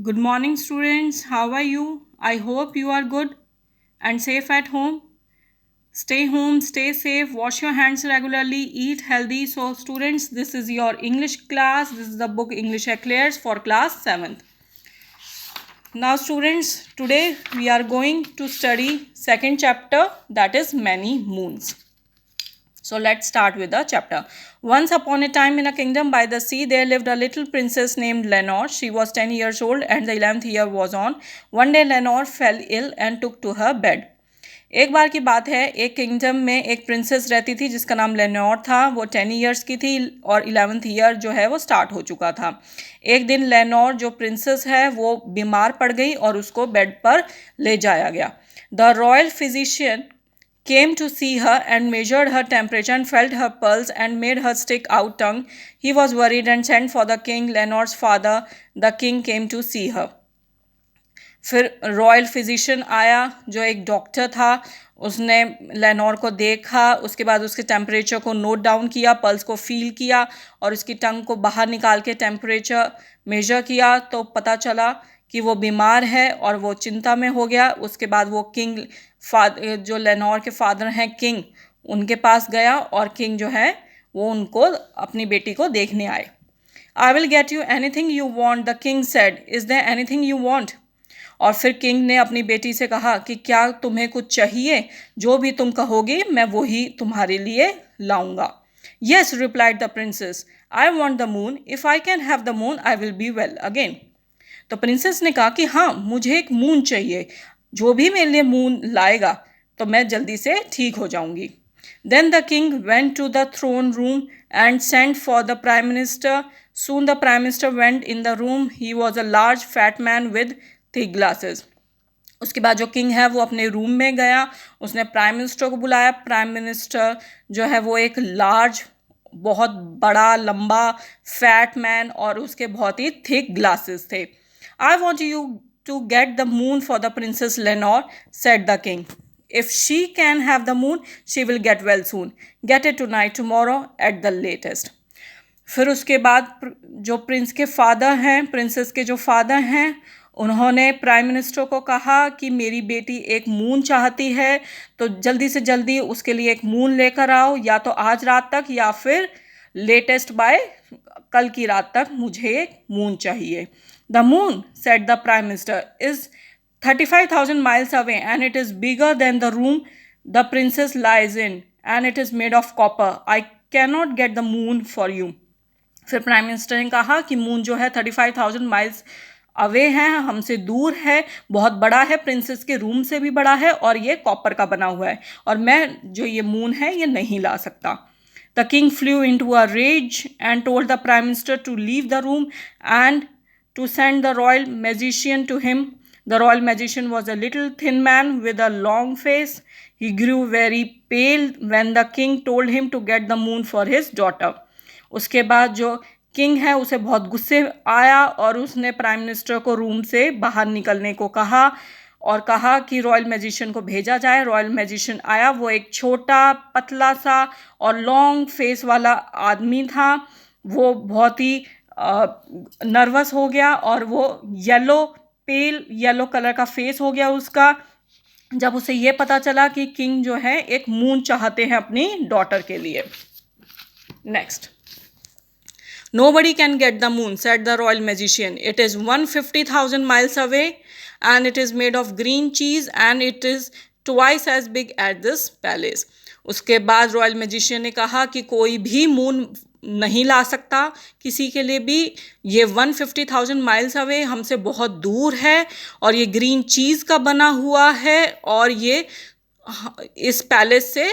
Good morning, students. How are you? I hope you are good and safe at home. Stay home, stay safe, wash your hands regularly, eat healthy. So, students, this is your English class. This is the book English Eclairs for class 7th. Now, students, today we are going to study second chapter, that is Many Moons. So let's start with the chapter. Once upon a time in a kingdom by the sea, there lived a little princess named Lenore. She was 10 years old and the 11th year was on. One day Lenore fell ill and took to her bed. एक बार की बात है, एक kingdom में एक princess रहती थी जिसका नाम लेनोर था। वो 10 ईयर्स की थी और 11th ईयर जो है वो स्टार्ट हो चुका था। एक दिन लेनोर जो प्रिंसेस है वो बीमार पड़ गई और उसको बेड पर ले जाया गया। The royal physician came to see her and measured her temperature and felt her pulse and made her stick out tongue. He was worried and sent for the king, Lenore's father. The king came to see her. फिर royal physician आया जो एक doctor था। उसने लेनोर को देखा, उसके बाद उसके टेम्परेचर को नोट डाउन किया, पल्स को फील किया और उसकी टंग को बाहर निकाल के टेम्परेचर मेजर किया तो पता चला कि वो बीमार है और वो चिंता में हो गया। उसके बाद वो किंग जो लेनोर के फादर हैं किंग, उनके पास गया और किंग जो है वो उनको अपनी बेटी को देखने आए। I will get you anything you want, the king said. Is there anything you want? और फिर किंग ने अपनी बेटी से कहा कि क्या तुम्हें कुछ चाहिए? जो भी तुम कहोगे मैं वही तुम्हारे लिए लाऊंगा। Yes, replied the princess, I want the moon. If I can have the moon I will be well again. तो प्रिंसेस ने कहा कि हाँ, मुझे एक मून चाहिए, जो भी मेरे लिए मून लाएगा तो मैं जल्दी से ठीक हो जाऊंगी। Then the king went to the throne room and sent for the prime minister. Soon the prime minister went in the room. He was a large fat man with thick glasses. उसके बाद जो king है वो अपने room में गया, उसने prime minister को बुलाया। प्राइम मिनिस्टर जो है वो एक लार्ज, बहुत बड़ा लंबा फैट मैन और उसके बहुत ही थिक ग्लासेस थे। I want you to get the moon for the Princess Lenore, said the king. If she can have the moon, she will get well soon. Get it tonight, tomorrow at the latest. फिर उसके बाद जो Prince के father हैं, princess के जो father हैं, उन्होंने प्राइम मिनिस्टर को कहा कि मेरी बेटी एक मून चाहती है तो जल्दी से जल्दी उसके लिए एक मून लेकर आओ, या तो आज रात तक या फिर लेटेस्ट बाय कल की रात तक मुझे एक मून चाहिए। The moon, said the Prime Minister, is 35,000 miles away and it is bigger than the room the princess lies in and it is made of copper. I cannot get the moon for you. फिर prime minister ने कहा कि moon जो है 35,000 miles away है, हमसे दूर है, बहुत बड़ा है, प्रिंसेस के रूम से भी बड़ा है और ये कॉपर का बना हुआ है और मैं जो ये मून है ये नहीं ला सकता। The king flew into a rage and told the prime minister to leave the room and to send the royal magician to him. The royal magician was a little thin man with a long face. He grew very pale when the king told him to get the moon for his daughter. उसके बाद जो king है उसे बहुत गुस्से आया और उसने प्राइम मिनिस्टर को रूम से बाहर निकलने को कहा और कहा कि रॉयल मैजिशियन को भेजा जाए। रॉयल मैजिशियन आया, वो एक छोटा पतला सा और लॉन्ग फेस वाला आदमी था। वो बहुत ही नर्वस हो गया और वो पेल येलो कलर का फेस हो गया उसका, जब उसे ये पता चला कि किंग जो है एक मून चाहते हैं अपनी डॉटर के लिए। Next, Nobody can get the moon, said the royal magician. It is 150,000 miles away and it is made of green cheese and it is twice as big as this palace. उसके बाद royal magician ने कहा कि कोई भी moon नहीं ला सकता किसी के लिए भी, ये 150,000 माइल्स अवे, हमसे बहुत दूर है और ये ग्रीन चीज़ का बना हुआ है और ये इस पैलेस से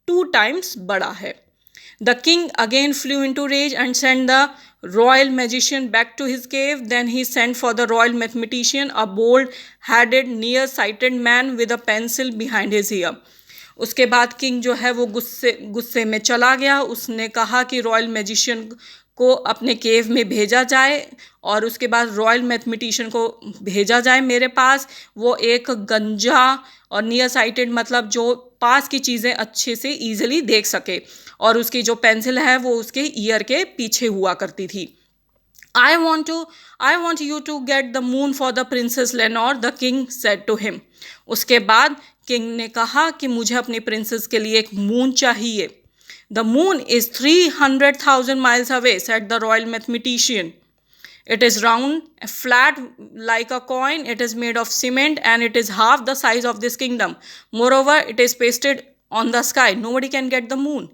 2 times बड़ा है। The king again flew into rage and sent the royal magician back to his cave. Then he sent for the royal mathematician, a bold-headed, near-sighted man with a pencil behind his ear. उसके बाद king जो है वो गुस्से में चला गया। उसने कहा कि रॉयल मैजिशियन को अपने केव में भेजा जाए और उसके बाद रॉयल मैथमेटिशियन को भेजा जाए मेरे पास। वो एक गंजा और नियर साइटेड, मतलब जो पास की चीज़ें अच्छे से ईजिली देख सके, और उसकी जो पेंसिल है वो उसके ईयर के पीछे हुआ करती थी। I want to I want you to get the moon for the Princess Lenore, the king said to him. उसके बाद किंग ने कहा कि मुझे अपनी प्रिंसेस के लिए एक मून चाहिए. The moon is 300,000 miles away, said the royal mathematician. It is round, flat like a coin. It is made of cement and it is half the size of this kingdom. Moreover, it is pasted on the sky. Nobody can get the moon.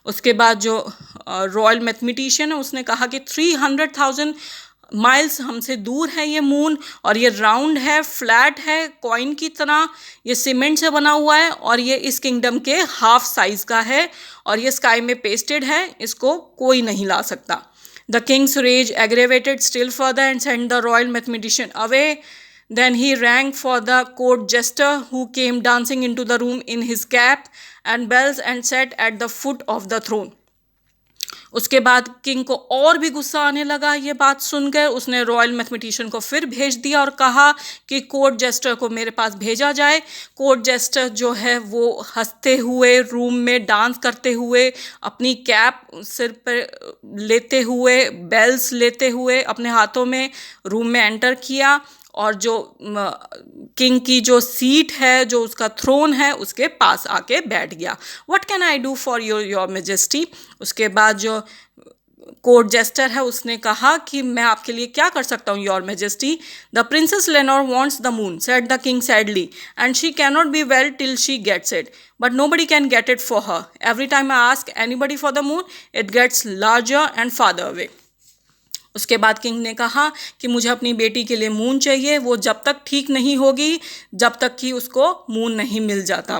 उसके बाद जो royal mathematician है उसने कहा कि 300,000 miles हमसे दूर है ये मून, और ये राउंड है, फ्लैट है, कॉइन की तरह, ये सीमेंट से बना हुआ है और ये इस किंगडम के हाफ साइज का है और ये स्काई में पेस्टेड है, इसको कोई नहीं ला सकता. The king's rage aggravated still further and send the royal mathematician away. Then he rang for the court jester who came dancing into the room in his cap and bells and sat at the foot of the throne. उसके बाद king को और भी गुस्सा आने लगा ये बात सुनकर. उसने रॉयल मैथमेटिशियन को फिर भेज दिया और कहा कि कोर्ट जेस्टर को मेरे पास भेजा जाए. कोर्ट जेस्टर जो है वो हंसते हुए, रूम में डांस करते हुए, अपनी कैप सिर पर लेते हुए, बेल्स लेते हुए अपने हाथों में रूम में एंटर किया और जो किंग की जो सीट है, जो उसका थ्रोन है, उसके पास आके बैठ गया. What can I do for your majesty. उसके बाद जो कोर्ट जेस्टर है उसने कहा कि मैं आपके लिए क्या कर सकता हूँ your majesty. The princess Lenore wants the moon, said the king sadly, and she cannot be well till she gets it, but nobody can get it for her. Every time I ask anybody for the moon it gets larger and farther away. उसके बाद king ने कहा कि मुझे अपनी बेटी के लिए मून चाहिए. वो जब तक ठीक नहीं होगी जब तक कि उसको मून नहीं मिल जाता.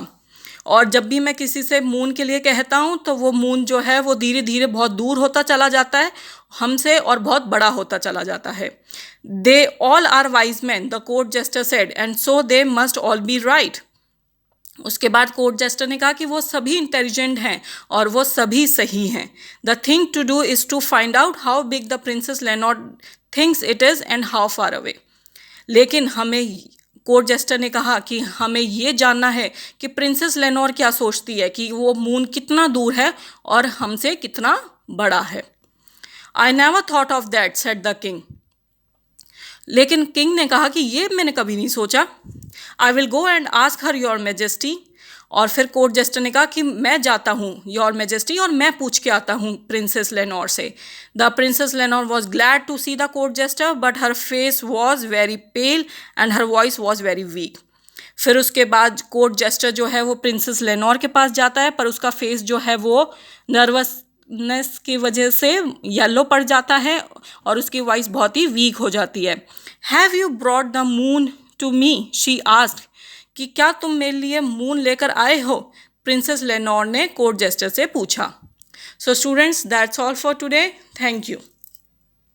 और जब भी मैं किसी से मून के लिए कहता हूँ तो वो मून जो है वो धीरे धीरे बहुत दूर होता चला जाता है हमसे और बहुत बड़ा होता चला जाता है. They all are wise man, the court jester said, and so they must all be right. उसके बाद कोर्ट जेस्टर ने कहा कि वो सभी इंटेलिजेंट हैं और वो सभी सही हैं. The thing to do is to find out how big the princess Lenore thinks it is and how far away. लेकिन हमें, कोर्ट जेस्टर ने कहा कि हमें ये जानना है कि प्रिंसेस लेनोर क्या सोचती है, कि वो मून कितना दूर है और हमसे कितना बड़ा है. I never thought of that, said the king. लेकिन किंग ने कहा कि ये मैंने कभी नहीं सोचा. I will go and ask her your majesty. और फिर कोर्ट जेस्टर ने कहा कि मैं जाता हूँ योर मेजेस्टी और मैं पूछ के आता हूँ प्रिंसेस लेनोर से. The princess Lenore was glad to see the court jester but her face was very pale and her voice was very weak. फिर उसके बाद कोर्ट जेस्टर जो है वो प्रिंसेस लेनोर के पास जाता है पर उसका फेस जो है वो नर्वसनेस की वजह से येलो पड़ जाता है और उसकी वॉइस बहुत ही वीक हो जाती है. Have you brought the moon to me, she asked. कि क्या तुम मेरे लिए मून लेकर आए हो, प्रिंसेस लेनोर ने कोर्ट जेस्टर से पूछा. So students, that's all for today. Thank you.